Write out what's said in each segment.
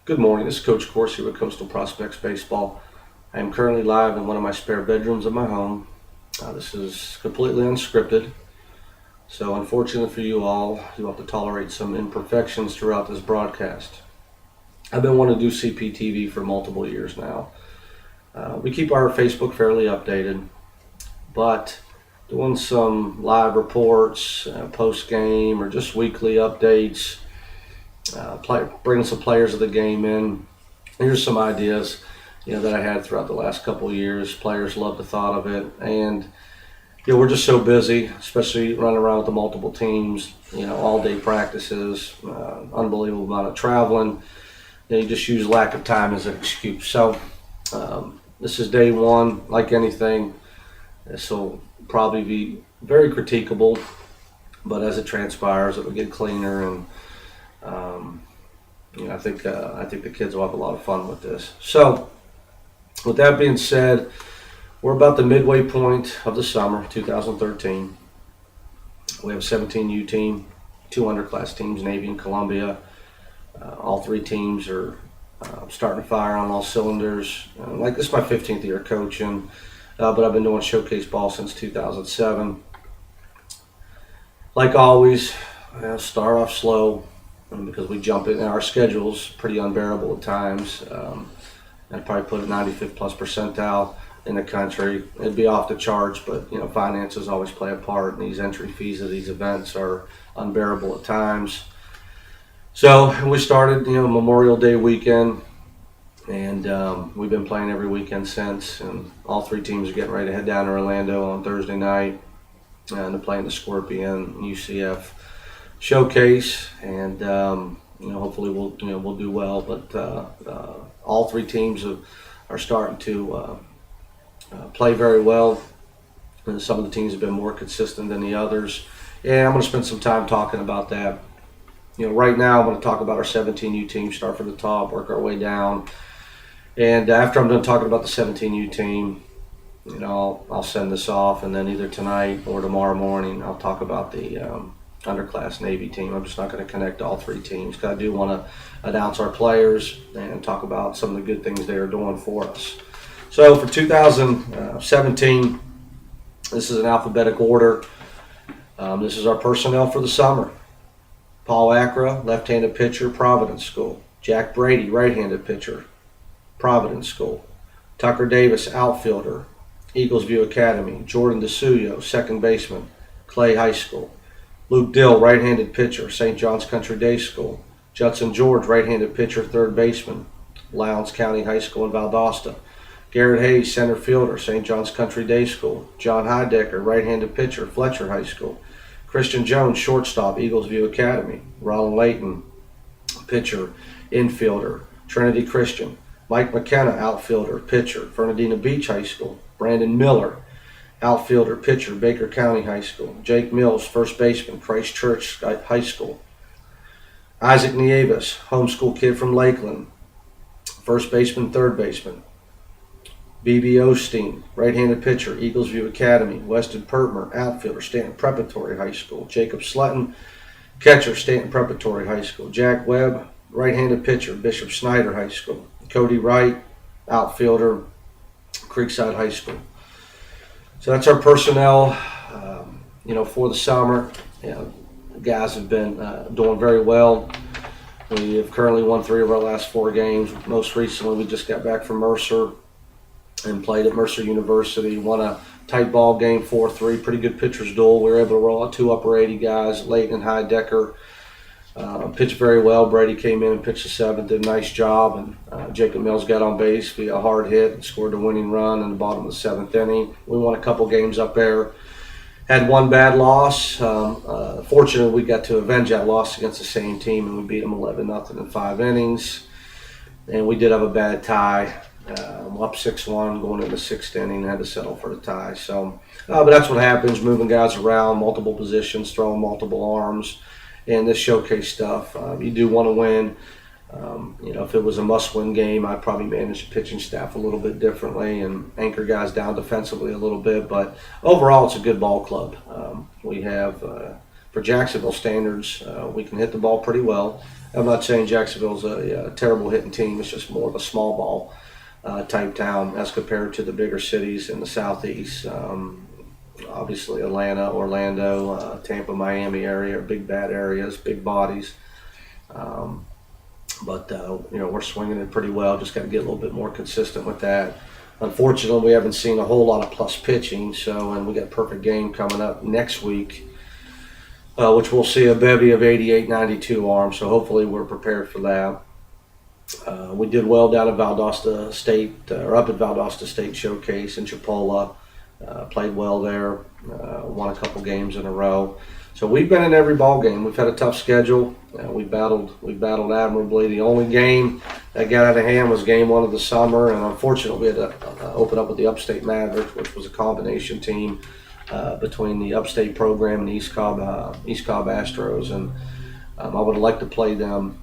Good morning, this is Coach Corsi with Coastal Prospects Baseball. I am currently live in one of my spare bedrooms of my home. This is completely unscripted, so unfortunately for you all, you'll have to tolerate some imperfections throughout this broadcast. I've been wanting to do Cptv for multiple years now. We keep our Facebook fairly updated, but doing some live reports, post-game, or just weekly updates, bringing some players of the game in. Here's some ideas, that I had throughout the last couple of years. Players love the thought of it, and we're just so busy, especially running around with the multiple teams. All day practices, unbelievable amount of traveling. You just use lack of time as an excuse. So this is day one. Like anything, this will probably be very critiquable, but as it transpires, it will get cleaner and. I think the kids will have a lot of fun with this. So, with that being said, we're about the midway point of the summer, 2013. We have a 17U team, 2 underclass teams, Navy and Columbia. All 3 teams are starting to fire on all cylinders. This is my 15th year coaching, but I've been doing showcase ball since 2007. Like always, start off slow. Because we jump in, our schedule's pretty unbearable at times. I'd probably put it 95th plus percentile in the country. It'd be off the charts, but finances always play a part, and these entry fees of these events are unbearable at times. So we started, Memorial Day weekend, and we've been playing every weekend since. And all 3 teams are getting ready to head down to Orlando on Thursday night, and they're playing the Scorpion UCF showcase, and hopefully we'll do well. But all 3 teams are starting to play very well, and some of the teams have been more consistent than the others. And I'm going to spend some time talking about that. Right now I'm going to talk about our 17U team, start from the top, work our way down, and after I'm done talking about the 17U team, I'll send this off, and then either tonight or tomorrow morning I'll talk about the underclass Navy team. I'm just not going to connect all 3 teams because I do want to announce our players and talk about some of the good things they are doing for us. So for 2017, this is an alphabetical order. This is our personnel for the summer. Paul Acra, left-handed pitcher, Providence School. Jack Brady, right-handed pitcher, Providence School. Tucker Davis, outfielder, Eagles View Academy. Jordan DeSuyo, second baseman, Clay High School. Luke Dill, right-handed pitcher, St. John's Country Day School. Judson George, right-handed pitcher, third baseman, Lowndes County High School in Valdosta. Garrett Hayes, center fielder, St. John's Country Day School. John Heidecker, right-handed pitcher, Fletcher High School. Christian Jones, shortstop, Eagles View Academy. Ronald Layton, pitcher, infielder, Trinity Christian. Mike McKenna, outfielder, pitcher, Fernandina Beach High School. Brandon Miller, outfielder, pitcher, Baker County High School. Jake Mills, first baseman, Christ Church High School. Isaac Nieves, homeschool kid from Lakeland, first baseman, third baseman. B.B. Osteen, right-handed pitcher, Eagles View Academy. Weston Pertmer, outfielder, Stanton Preparatory High School. Jacob Slutton, catcher, Stanton Preparatory High School. Jack Webb, right-handed pitcher, Bishop Snyder High School. Cody Wright, outfielder, Creekside High School. So that's our personnel, for the summer. The guys have been doing very well. We have currently won 3 of our last 4 games. Most recently, we just got back from Mercer and played at Mercer University. Won a tight ball game, 4-3. Pretty good pitcher's duel. We were able to roll out 2 upper 80 guys. Layton and Heidecker pitched very well. Brady came in and pitched the 7th, did a nice job, and Jacob Mills got on base via a hard hit and scored the winning run in the bottom of the 7th inning. We won a couple games up there. Had 1 bad loss. Fortunately, we got to avenge that loss against the same team, and we beat them 11-0 in 5 innings. And we did have a bad tie. Up 6-1 going into the 6th inning, had to settle for the tie. So, but that's what happens, moving guys around, multiple positions, throwing multiple arms. And this showcase stuff, you do want to win. If it was a must-win game, I'd probably manage the pitching staff a little bit differently and anchor guys down defensively a little bit. But overall, it's a good ball club. We have for Jacksonville standards, we can hit the ball pretty well. I'm not saying Jacksonville's a terrible hitting team. It's just more of a small ball type town as compared to the bigger cities in the southeast. Obviously, Atlanta, Orlando, Tampa, Miami area are big bad areas, big bodies. But we're swinging it pretty well. Just got to get a little bit more consistent with that. Unfortunately, we haven't seen a whole lot of plus pitching. And we got a perfect game coming up next week, which we'll see a bevy of 88, 92 arms. So hopefully we're prepared for that. We did well down at Valdosta State, or up at Valdosta State Showcase in Chipola. Played well there. Won a couple games in a row. So we've been in every ball game. We've had a tough schedule. We battled admirably. The only game that got out of hand was game 1 of the summer, and unfortunately we had to open up with the Upstate Mavericks, which was a combination team between the Upstate program and East Cobb Astros. And I would have liked to play them,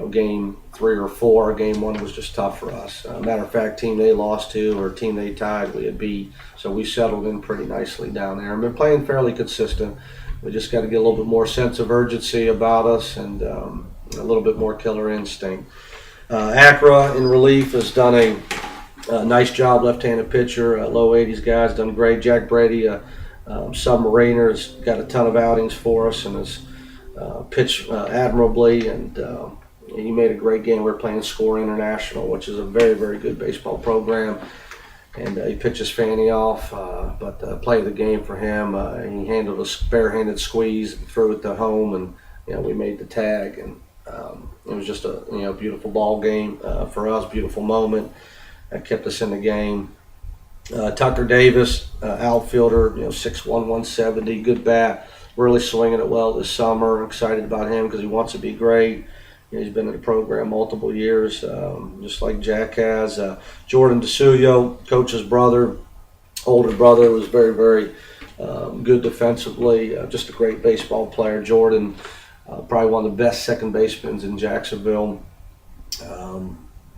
game 3 or 4. Game 1 was just tough for us. Matter of fact, team they lost to or team they tied, we had beat. So we settled in pretty nicely down there. I've been playing fairly consistent. We just got to get a little bit more sense of urgency about us and a little bit more killer instinct. Acra in relief has done a nice job, left-handed pitcher, low 80s guy's done great. Jack Brady, Submariner, has got a ton of outings for us and has pitched admirably, and he made a great game. We're playing Score International, which is a very, very good baseball program. And he pitched his fanny off, but play of the game for him. He handled a barehanded squeeze, threw it to home, and we made the tag. And it was just a beautiful ball game for us, beautiful moment that kept us in the game. Tucker Davis, outfielder, 6'1", 170, good bat, really swinging it well this summer. Excited about him because he wants to be great. He's been in the program multiple years, just like Jack has. Jordan DeSuyo, coach's brother, older brother, was very, very good defensively. Just a great baseball player. Jordan, probably one of the best second basemen in Jacksonville.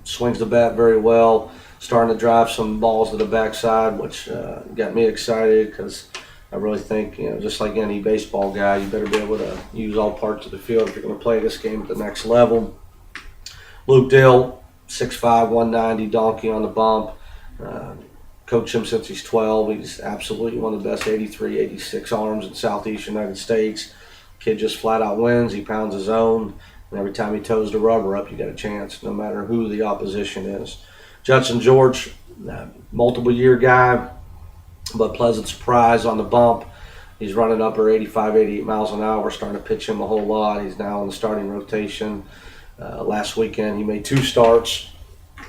Swings the bat very well. Starting to drive some balls to the backside, which got me excited because I really think, just like any baseball guy, you better be able to use all parts of the field if you're going to play this game at the next level. Luke Dill, 6'5", 190, donkey on the bump. Coached him since he's 12. He's absolutely one of the best 83, 86 arms in Southeast United States. Kid just flat out wins. He pounds his own. And every time he toes the rubber up, you got a chance, no matter who the opposition is. Judson George, multiple year guy, but pleasant surprise on the bump. He's running upper 85, 88 miles an hour. We're starting to pitch him a whole lot. He's now in the starting rotation. Last weekend he made 2 starts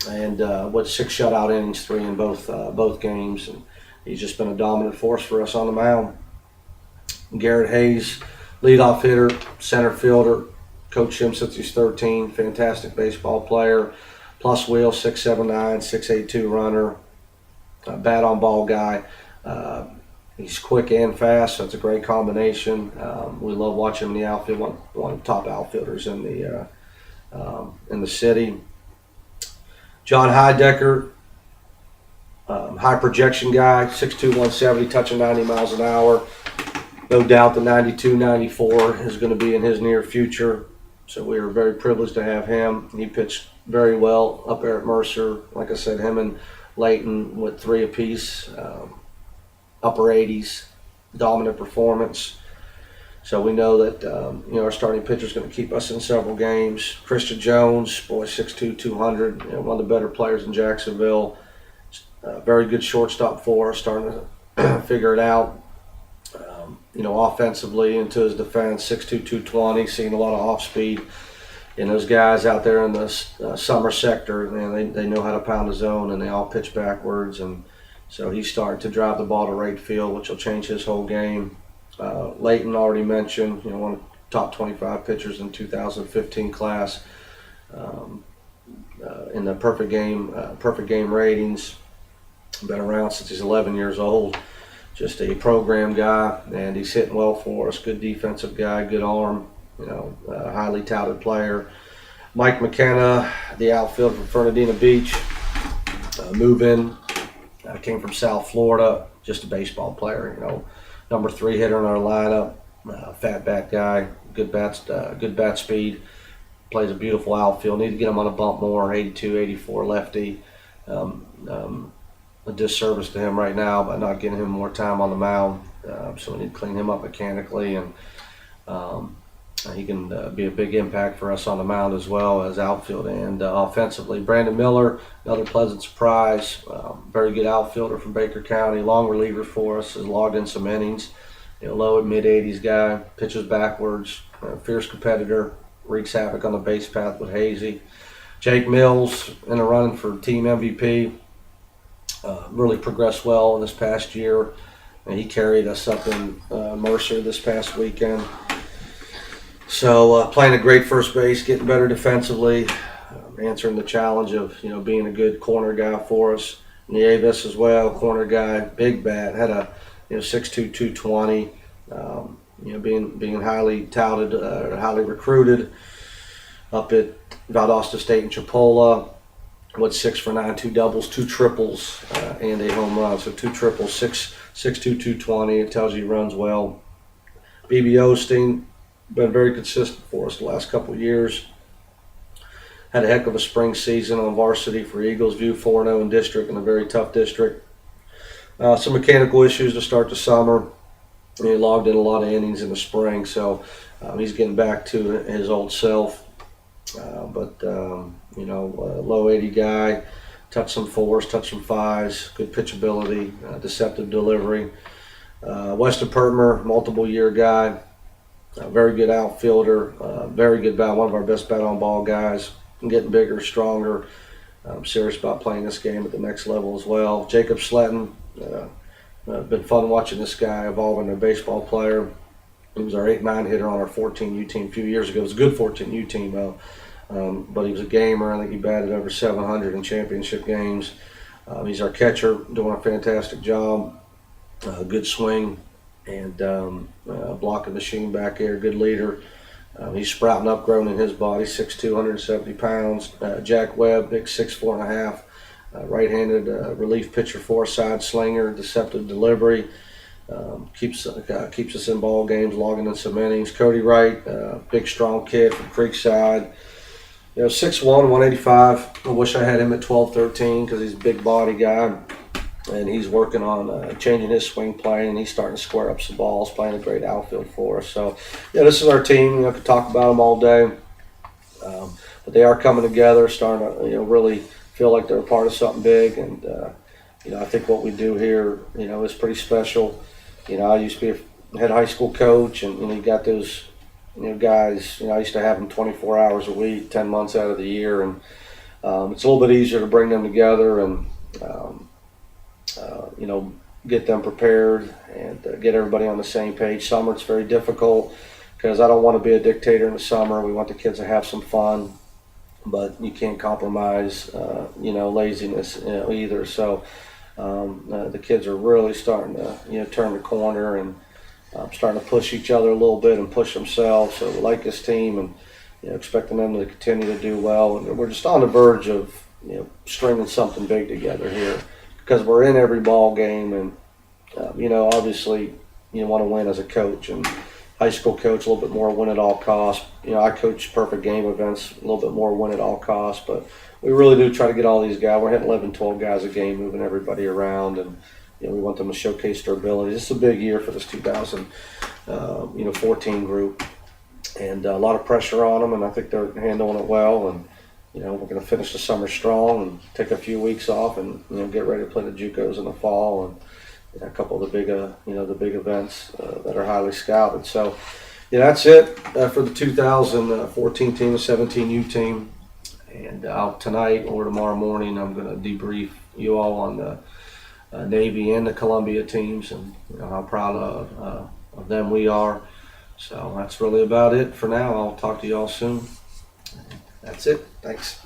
and 6 shutout innings, 3 in both games. And he's just been a dominant force for us on the mound. Garrett Hayes, leadoff hitter, center fielder. Coached him since he's 13. Fantastic baseball player. Plus wheel, 6'7", 6'8", runner. Bat on ball guy. He's quick and fast, so it's a great combination. We love watching him in the outfield. One of the top outfielders in the city. John Heidecker, high projection guy, 6'2", 170, touching 90 miles an hour. No doubt the 92, 94 is going to be in his near future. So we are very privileged to have him. He pitched very well up there at Mercer. Like I said, him and Layton with 3 apiece, upper 80s, dominant performance. So we know that our starting pitcher is going to keep us in several games. Christian Jones, boy, 6'2", 200, one of the better players in Jacksonville. Very good shortstop for us, starting to figure it out. Offensively into his defense, 6'2", 220, seeing a lot of off speed. And those guys out there in the summer sector, they know how to pound the zone, and they all pitch backwards. And so he's starting to drive the ball to right field, which will change his whole game. Layton already mentioned, one of the top 25 pitchers in 2015 class in the perfect game ratings. Been around since he's 11 years old. Just a program guy, and he's hitting well for us. Good defensive guy, good arm, highly touted player. Mike McKenna, the outfield from Fernandina Beach, move-in, came from South Florida, just a baseball player, number 3 hitter in our lineup. Fat bat guy, good bat speed, plays a beautiful outfield. Need to get him on a bump more. 82, 84 lefty. Um, um, a disservice to him right now by not getting him more time on the mound. So we need to clean him up mechanically, and um, he can be a big impact for us on the mound as well as outfield and offensively. Brandon Miller, another pleasant surprise. Very good outfielder from Baker County, long reliever for us. Has logged in some innings. Low and mid 80s guy, pitches backwards, fierce competitor, wreaks havoc on the base path with Hazy. Jake Mills in the running for team MVP. Really progressed well in this past year, and he carried us up in Mercer this past weekend. So playing a great first base, getting better defensively, answering the challenge of being a good corner guy for us. Nieves as well, corner guy, big bat, had a 6'2", 220. Being highly touted, highly recruited up at Valdosta State and Chipola. Went 6 for 9, 2 doubles, 2 triples, and a home run. So 2 triples, 6'2", 220. It tells you he runs well. BB Osteen, been very consistent for us the last couple of years. Had a heck of a spring season on varsity for Eagles View, 4-0 in district, in a very tough district. Some mechanical issues to start the summer. He logged in a lot of innings in the spring, so he's getting back to his old self. Low 80 guy, touch some 4s, touch some 5s, good pitchability, deceptive delivery. Weston Pertmer, multiple year guy, very good outfielder, very good bat, one of our best bat on ball guys, getting bigger, stronger. I'm serious about playing this game at the next level as well. Jacob Sletton, been fun watching this guy evolve into a baseball player. He was our 8-9 hitter on our 14U team a few years ago. It was a good 14U team, though. But he was a gamer. I think he batted over 700 in championship games. He's our catcher, doing a fantastic job. Good swing and blocking machine back there. Good leader. He's sprouting up, growing in his body. 6'2", 170 pounds. Jack Webb, big 6'4" and a half. Right-handed relief pitcher for us, side slinger, deceptive delivery. Keeps us in ball games, logging in some innings. Cody Wright, big strong kid from Creekside. 6'1", 185. I wish I had him at 12, 13 because he's a big body guy, and he's working on changing his swing play, and he's starting to square up some balls, playing a great outfield for us. So, this is our team. I could talk about them all day, but they are coming together, starting to really feel like they're a part of something big, and I think what we do here, is pretty special. I used to be a head high school coach, and you got those guys. I used to have them 24 hours a week, 10 months out of the year, and it's a little bit easier to bring them together and get them prepared and get everybody on the same page. Summer, it's very difficult because I don't want to be a dictator in the summer. We want the kids to have some fun, but you can't compromise, laziness, either. So the kids are really starting to, turn the corner and starting to push each other a little bit and push themselves. So we like this team and, expecting them to continue to do well. And we're just on the verge of, stringing something big together here because we're in every ball game. And, obviously you want to win as a coach, and high school coach, a little bit more win at all costs. I coach perfect game events, a little bit more win at all costs, but we really do try to get all these guys. We're hitting 11, 12 guys a game, moving everybody around, and we want them to showcase their abilities. This is a big year for this 2014 group, and a lot of pressure on them, and I think they're handling it well. And we're going to finish the summer strong and take a few weeks off, and get ready to play the JUCOs in the fall, and a couple of the big events that are highly scouted. So, that's it for the 2014 team, the 17U team. And tonight or tomorrow morning, I'm going to debrief you all on the Navy and the Columbia teams, and how proud of them we are. So that's really about it for now. I'll talk to you all soon. That's it. Thanks.